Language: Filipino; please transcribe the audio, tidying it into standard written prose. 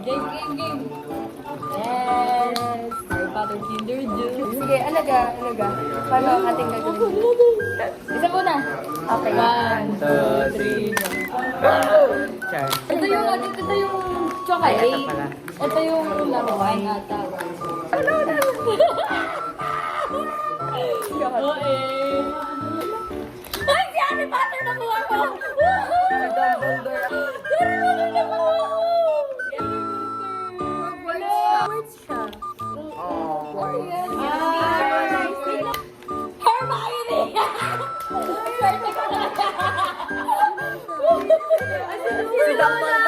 Game. Yes! Harry Potter Kinder Juice. Sige, ano ga? Paano ang ating gagawin? Isa muna. Okay. 1, 2, 3. Char. Ito yung chocolate. Ito yung laruan ata. Oo eh. Ay, si Harry Potter nakuha ko! Si Dumbledore. Harry Potter nakuha ko! Words siya. Oh. Hermione! Si Dumbledore.